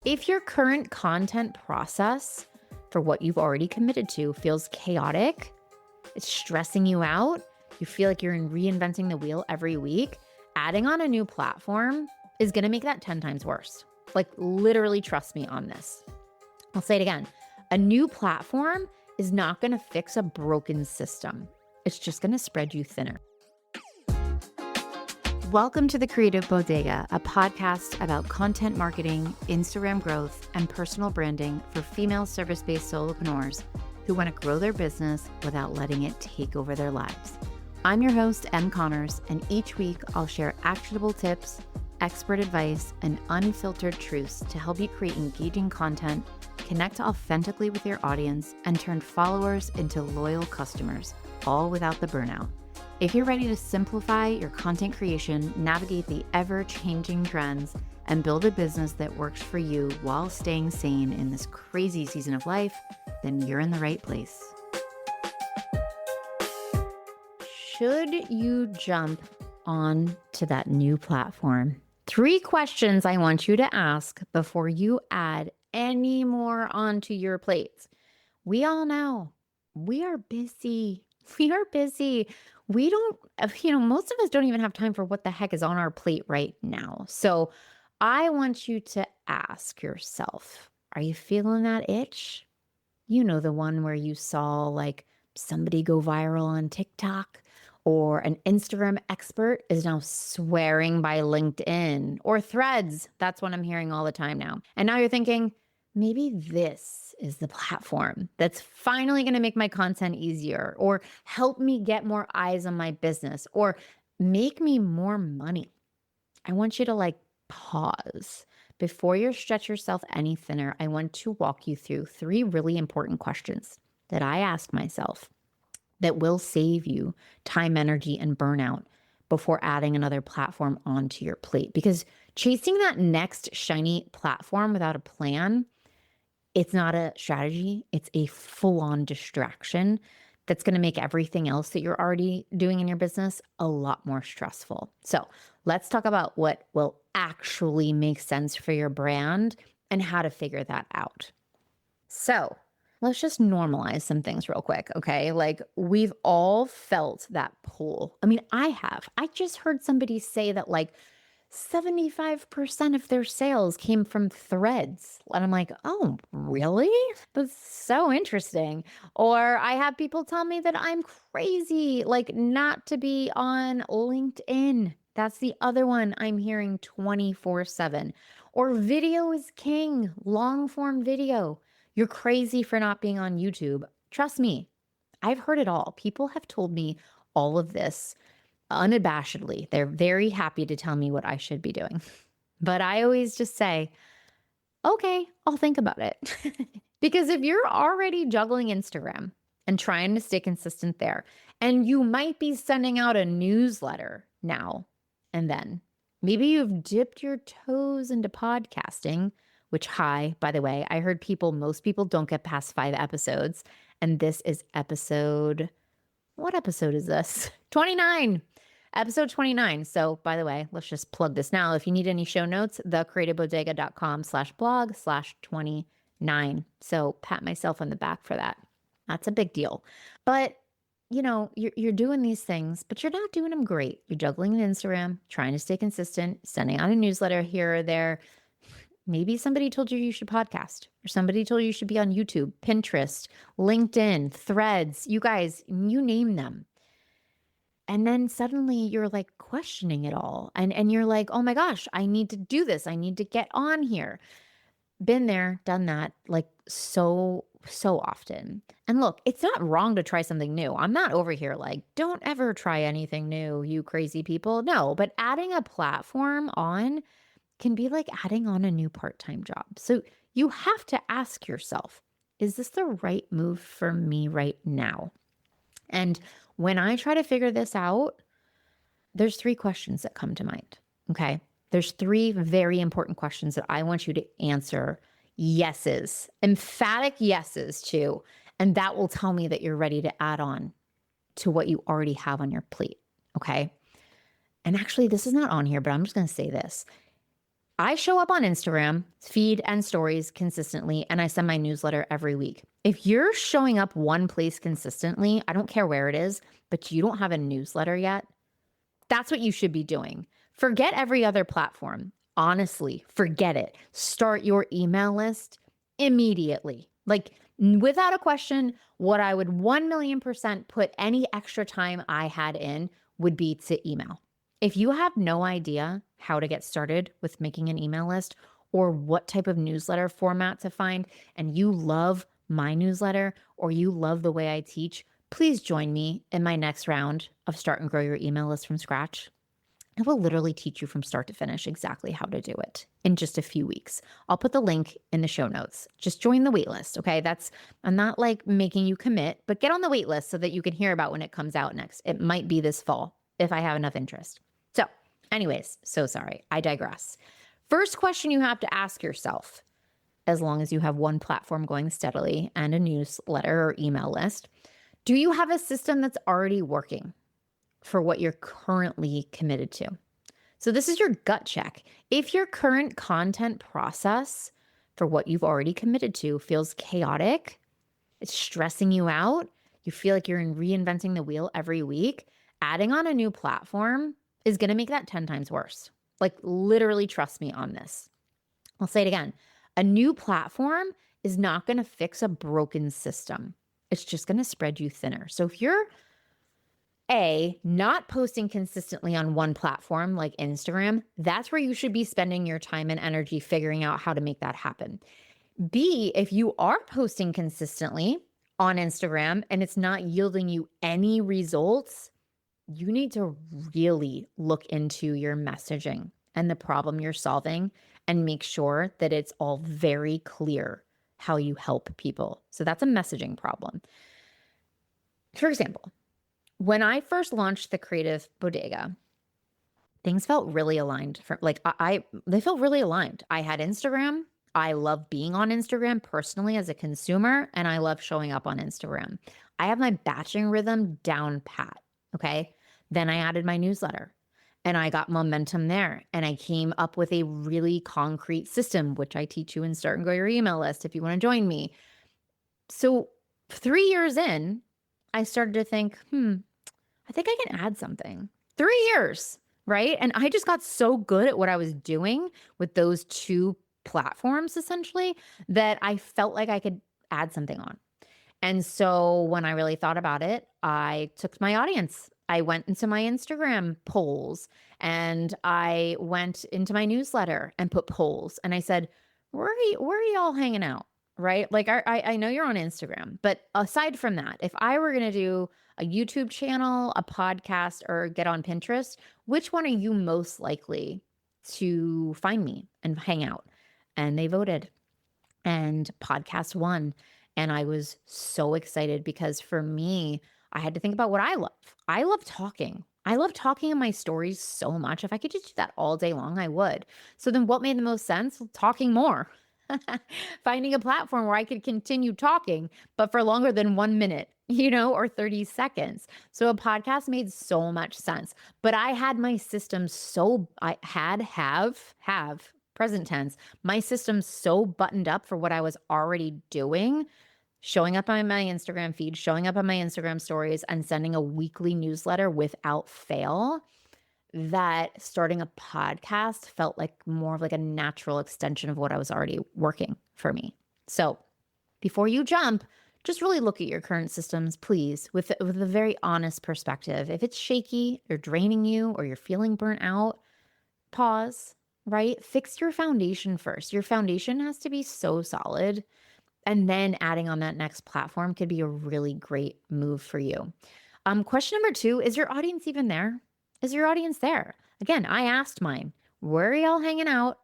If your current content process for what you've already committed to feels chaotic, it's stressing you out, you feel like you're reinventing the wheel every week, adding on a new platform is going to make that 10 times worse. Like, literally, trust me on this. I'll say it again. A new platform is not going to fix a broken system. It's just going to spread you thinner. Welcome to The Creative Bodega, a podcast about content marketing, Instagram growth, and personal branding for female service-based solopreneurs who want to grow their business without letting it take over their lives. I'm your host, Em Connors, and each week I'll share actionable tips, expert advice, and unfiltered truths to help you create engaging content, connect authentically with your audience, and turn followers into loyal customers, all without the burnout. If you're ready to simplify your content creation, navigate the ever-changing trends, and build a business that works for you while staying sane in this crazy season of life, then you're in the right place. Should you jump on to that new platform? 3 questions I want you to ask before you add any more onto your plates. We all know we are busy. We don't, most of us don't even have time for what the heck is on our plate right now. So I want you to ask yourself, are you feeling that itch? You know, the one where you saw like somebody go viral on TikTok, or an Instagram expert is now swearing by LinkedIn or Threads. That's what I'm hearing all the time now. And now you're thinking, maybe this is the platform that's finally going to make my content easier, or help me get more eyes on my business, or make me more money. I want you to pause. Before you stretch yourself any thinner, I want to walk you through 3 really important questions that I ask myself that will save you time, energy, and burnout before adding another platform onto your plate. Because chasing that next shiny platform without a plan, it's not a strategy. It's a full-on distraction that's going to make everything else that you're already doing in your business a lot more stressful. So let's talk about what will actually make sense for your brand and how to figure that out. So let's just normalize some things real quick, okay? Like, we've all felt that pull. I mean, I have. I just heard somebody say that 75% of their sales came from Threads. And I'm like, oh, really? That's so interesting. Or I have people tell me that I'm crazy, not to be on LinkedIn. That's the other one I'm hearing 24/7. Or video is king, long form video. You're crazy for not being on YouTube. Trust me, I've heard it all. People have told me all of this unabashedly. They're very happy to tell me what I should be doing. But I always just say, okay, I'll think about it. Because if you're already juggling Instagram and trying to stay consistent there, and you might be sending out a newsletter now and then, maybe you've dipped your toes into podcasting, which, by the way, I heard most people don't get past 5 episodes. And this is what episode is this? 29. Episode 29. So, by the way, let's just plug this now. If you need any show notes, thecreativebodega.com/blog/29. So pat myself on the back for that. That's a big deal. But, you're doing these things, but you're not doing them great. You're juggling an Instagram, trying to stay consistent, sending out a newsletter here or there. Maybe somebody told you should podcast, or somebody told you should be on YouTube, Pinterest, LinkedIn, Threads. You guys, you name them. And then suddenly you're questioning it all. And you're like, oh my gosh, I need to do this. I need to get on here. Been there, done that, so often. And look, it's not wrong to try something new. I'm not over here don't ever try anything new, you crazy people. No, but adding a platform on can be like adding on a new part-time job. So you have to ask yourself, is this the right move for me right now? And when I try to figure this out, there's 3 questions that come to mind, okay? There's 3 very important questions that I want you to answer yeses, emphatic yeses to, and that will tell me that you're ready to add on to what you already have on your plate, okay? And actually, this is not on here, but I'm just going to say this. I show up on Instagram, feed and stories consistently, and I send my newsletter every week. If you're showing up one place consistently, I don't care where it is, but you don't have a newsletter yet, that's what you should be doing. Forget every other platform. Honestly, forget it. Start your email list immediately. Like, without a question, what I would 1,000,000% put any extra time I had in would be to email. If you have no idea how to get started with making an email list or what type of newsletter format to find, and you love my newsletter or you love the way I teach, please join me in my next round of Start and Grow Your Email List from Scratch. I will literally teach you from start to finish exactly how to do it in just a few weeks. I'll put the link in the show notes. Just join the waitlist, okay? I'm not like making you commit, but get on the waitlist so that you can hear about when it comes out next. It might be this fall if I have enough interest. So anyways, so sorry, I digress. First question you have to ask yourself, as long as you have one platform going steadily and a newsletter or email list, do you have a system that's already working for what you're currently committed to? So this is your gut check. If your current content process for what you've already committed to feels chaotic, it's stressing you out, you feel like you're reinventing the wheel every week, adding on a new platform is going to make that 10 times worse. Like, literally trust me on this. I'll say it again. A new platform is not going to fix a broken system. It's just going to spread you thinner. So if you're not posting consistently on one platform like Instagram, that's where you should be spending your time and energy figuring out how to make that happen. B, if you are posting consistently on Instagram and it's not yielding you any results, you need to really look into your messaging and the problem you're solving and make sure that it's all very clear how you help people. So that's a messaging problem. For example, when I first launched the Creative Bodega, things felt really aligned. They felt really aligned. I had Instagram. I love being on Instagram personally as a consumer, and I love showing up on Instagram. I have my batching rhythm down pat, okay? Then I added my newsletter, and I got momentum there, and I came up with a really concrete system, which I teach you in Start and Grow Your Email List if you want to join me. So 3 years in, I started to think, I think I can add something. 3 years, right? And I just got so good at what I was doing with those two platforms, essentially, that I felt like I could add something on. And so when I really thought about it, I took my audience. I went into my Instagram polls and I went into my newsletter and put polls. And I said, where are y'all hanging out? Right? Like, I know you're on Instagram, but aside from that, if I were going to do a YouTube channel, a podcast, or get on Pinterest, which one are you most likely to find me and hang out? And they voted, and podcast won. And I was so excited because for me, I had to think about what I love. I love talking. I love talking in my stories so much. If I could just do that all day long, I would. So then what made the most sense? Talking more. Finding a platform where I could continue talking, but for longer than 1 minute, or 30 seconds. So a podcast made so much sense, but I had my system have present tense, my system so buttoned up for what I was already doing, showing up on my Instagram feed, showing up on my Instagram stories, and sending a weekly newsletter without fail, that starting a podcast felt like more of like a natural extension of what I was already working for me. So before you jump, just really look at your current systems, please, with a very honest perspective. If it's shaky or draining you or you're feeling burnt out, pause, right? Fix your foundation first. Your foundation has to be so solid. And then adding on that next platform could be a really great move for you. Question number 2, is your audience even there? Is your audience there? Again, I asked mine, where are y'all hanging out?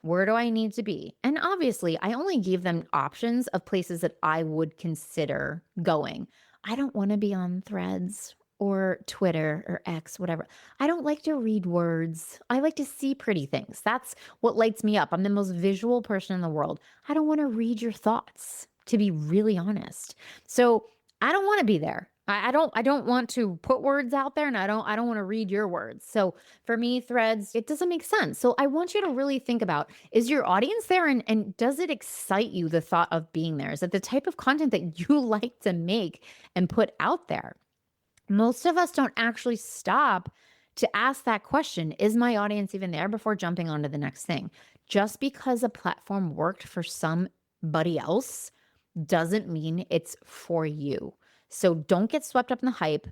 Where do I need to be? And obviously, I only gave them options of places that I would consider going. I don't want to be on Threads or Twitter or X, whatever. I don't like to read words. I like to see pretty things. That's what lights me up. I'm the most visual person in the world. I don't want to read your thoughts, to be really honest. So I don't want to be there. I don't want to put words out there, and I don't want to read your words. So for me, threads, it doesn't make sense. So I want you to really think about, is your audience there, and does it excite you, the thought of being there? Is it the type of content that you like to make and put out there? Most of us don't actually stop to ask that question, is my audience even there, before jumping on to the next thing? Just because a platform worked for somebody else doesn't mean it's for you. So don't get swept up in the hype.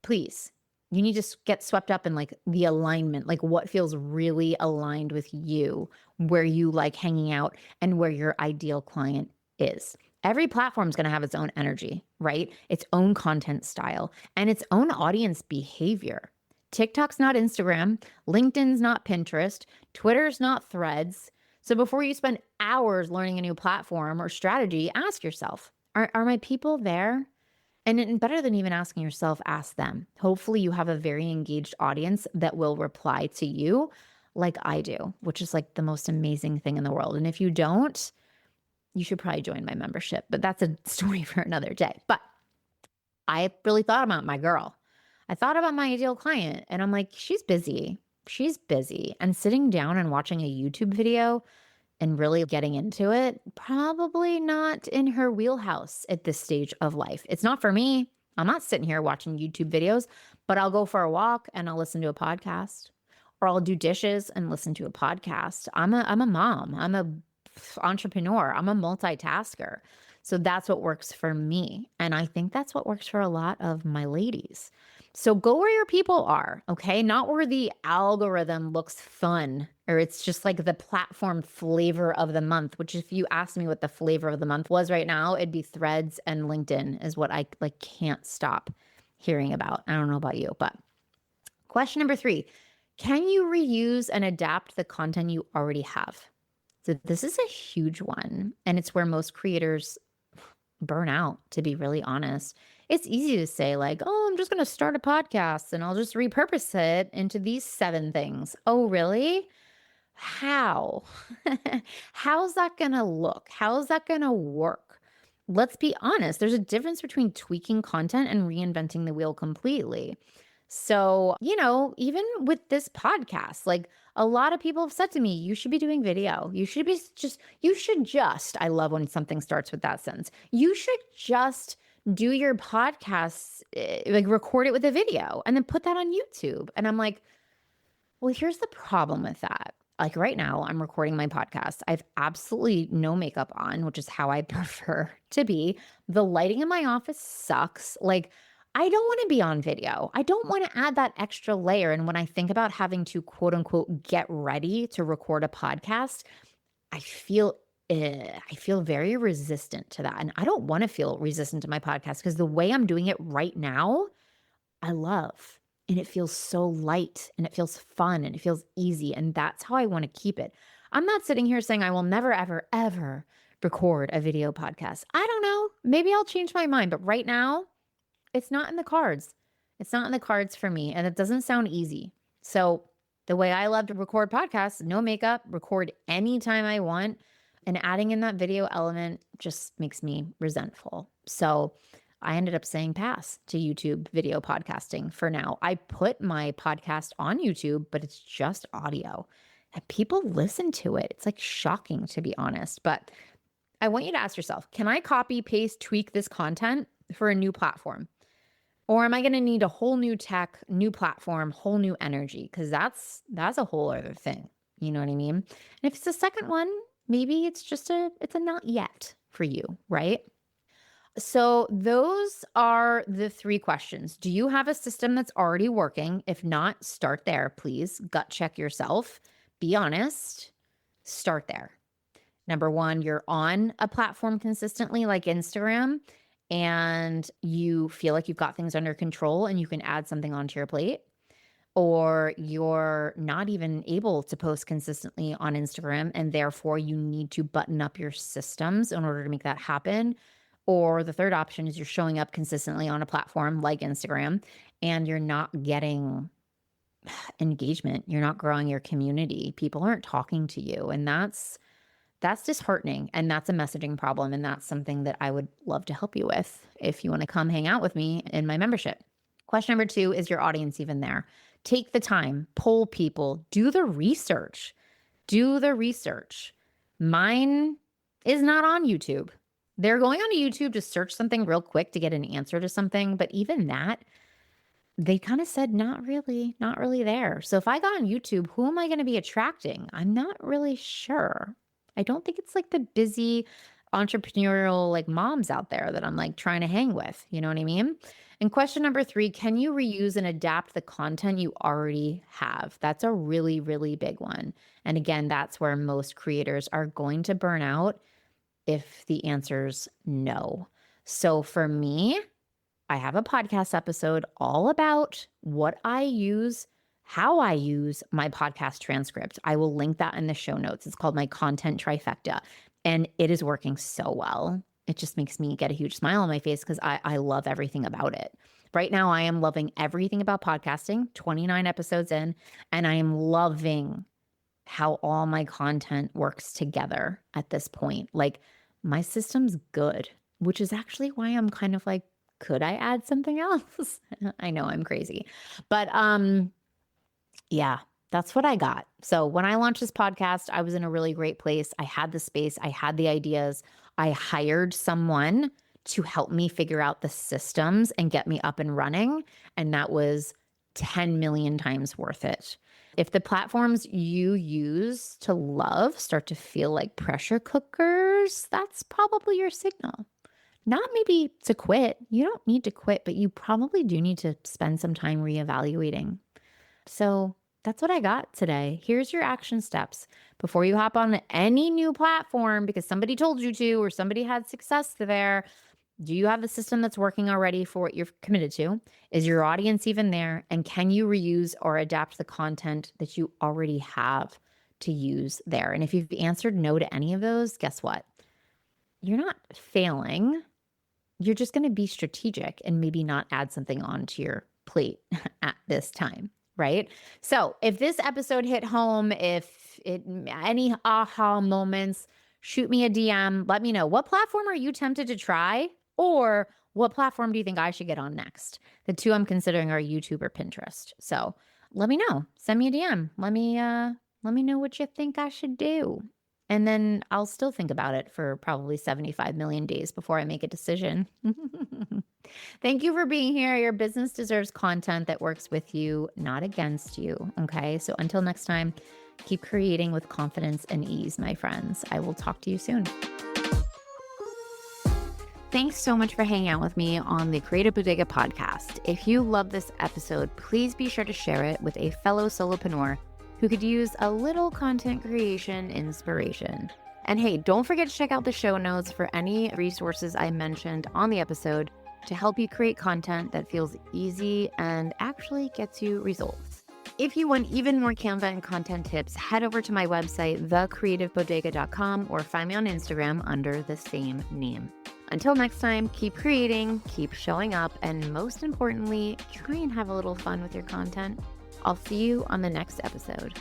Please. You need to get swept up in like the alignment, like what feels really aligned with you, where you like hanging out, and where your ideal client is. Every platform is going to have its own energy, right? Its own content style and its own audience behavior. TikTok's not Instagram, LinkedIn's not Pinterest, Twitter's not Threads. So before you spend hours learning a new platform or strategy, ask yourself, are my people there? And better than even asking yourself, ask them. Hopefully you have a very engaged audience that will reply to you like I do, which is like the most amazing thing in the world. And if you don't, you should probably join my membership, but that's a story for another day. But I really thought about my girl. I thought about my ideal client, and I'm like, she's busy. She's busy. And sitting down and watching a YouTube video and really getting into it, probably not in her wheelhouse at this stage of life. It's not for me. I'm not sitting here watching YouTube videos, but I'll go for a walk and I'll listen to a podcast, or I'll do dishes and listen to a podcast. I'm a mom. I'm a entrepreneur. I'm a multitasker. So that's what works for me. And I think that's what works for a lot of my ladies. So go where your people are, okay? Not where the algorithm looks fun, or it's just like the platform flavor of the month, which if you asked me what the flavor of the month was right now, it'd be Threads and LinkedIn is what I like can't stop hearing about. I don't know about you, but question number 3, can you reuse and adapt the content you already have? So this is a huge one, and it's where most creators burn out, to be really honest. It's easy to say like, oh, I'm just going to start a podcast and I'll just repurpose it into these 7 things. Oh, really? How? How's that going to look? How's that going to work? Let's be honest. There's a difference between tweaking content and reinventing the wheel completely. So, even with this podcast, like a lot of people have said to me, you should be doing video. You should just, I love when something starts with that sentence. You should just do your podcasts, like record it with a video and then put that on YouTube. And I'm like, well, here's the problem with that. Like right now, I'm recording my podcast. I have absolutely no makeup on, which is how I prefer to be. The lighting in my office sucks. Like, I don't want to be on video. I don't want to add that extra layer. And when I think about having to quote unquote get ready to record a podcast, I feel very resistant to that. And I don't want to feel resistant to my podcast because the way I'm doing it right now, I love. And it feels so light and it feels fun and it feels easy. And that's how I want to keep it. I'm not sitting here saying I will never, ever, ever record a video podcast. I don't know. Maybe I'll change my mind. But right now, it's not in the cards. It's not in the cards for me. And it doesn't sound easy. So the way I love to record podcasts, no makeup, record anytime I want. And adding in that video element just makes me resentful. So I ended up saying pass to YouTube video podcasting for now. I put my podcast on YouTube, but it's just audio. And people listen to it. It's like shocking, to be honest. But I want you to ask yourself, can I copy, paste, tweak this content for a new platform? Or am I going to need a whole new tech, new platform, whole new energy? Because that's a whole other thing. You know what I mean? And if it's the second one, maybe it's a not yet for you, right? So those are the 3 questions. Do you have a system that's already working? If not, start there, please. Gut check yourself. Be honest. Start there. Number 1, you're on a platform consistently like Instagram, and you feel like you've got things under control and you can add something onto your plate, or you're not even able to post consistently on Instagram and therefore you need to button up your systems in order to make that happen. Or the third option is you're showing up consistently on a platform like Instagram and you're not getting engagement. You're not growing your community. People aren't talking to you. And that's that's disheartening, and that's a messaging problem, and that's something that I would love to help you with if you want to come hang out with me in my membership. Question number 2, is your audience even there? Take the time, poll people, do the research. Do the research. Mine is not on YouTube. They're going on YouTube to search something real quick to get an answer to something, but even that, they kind of said, not really there. So if I got on YouTube, who am I going to be attracting? I'm not really sure. I don't think it's like the busy entrepreneurial like moms out there that I'm like trying to hang with. You know what I mean? And question number 3, can you reuse and adapt the content you already have? That's a really, really big one. And again, that's where most creators are going to burn out if the answer's no. So for me, I have a podcast episode all about what I use, how I use my podcast transcript. I will link that in the show notes. It's called my content trifecta, and it is working so well. It just makes me get a huge smile on my face because I love everything about it. Right now, I am loving everything about podcasting, 29 episodes in, and I am loving how all my content works together at this point. Like, my system's good, which is actually why I'm kind of like, could I add something else? I know I'm crazy, but yeah, that's what I got. So when I launched this podcast, I was in a really great place. I had the space, I had the ideas. I hired someone to help me figure out the systems and get me up and running. And that was 10 million times worth it. If the platforms you use to love start to feel like pressure cookers, that's probably your signal. Not maybe to quit. You don't need to quit, but you probably do need to spend some time reevaluating. So that's what I got today. Here's your action steps before you hop on any new platform because somebody told you to or somebody had success there. Do you have the system that's working already for what you're committed to? Is your audience even there? And can you reuse or adapt the content that you already have to use there? And if you've answered no to any of those, guess what? You're not failing. You're just going to be strategic and maybe not add something onto your plate at this time, right? So if this episode hit home, any aha moments, shoot me a DM. Let me know, what platform are you tempted to try? Or what platform do you think I should get on next? The 2 I'm considering are YouTube or Pinterest. So let me know. Send me a DM. Let me know what you think I should do. And then I'll still think about it for probably 75 million days before I make a decision. Thank you for being here. Your business deserves content that works with you, not against you. Okay. So until next time, keep creating with confidence and ease, my friends. I will talk to you soon. Thanks so much for hanging out with me on the Creative Bodega podcast. If you love this episode, please be sure to share it with a fellow solopreneur who could use a little content creation inspiration. And hey, don't forget to check out the show notes for any resources I mentioned on the episode to help you create content that feels easy and actually gets you results. If you want even more Canva and content tips, head over to my website, thecreativebodega.com, or find me on Instagram under the same name. Until next time, keep creating, keep showing up, and most importantly, try and have a little fun with your content. I'll see you on the next episode.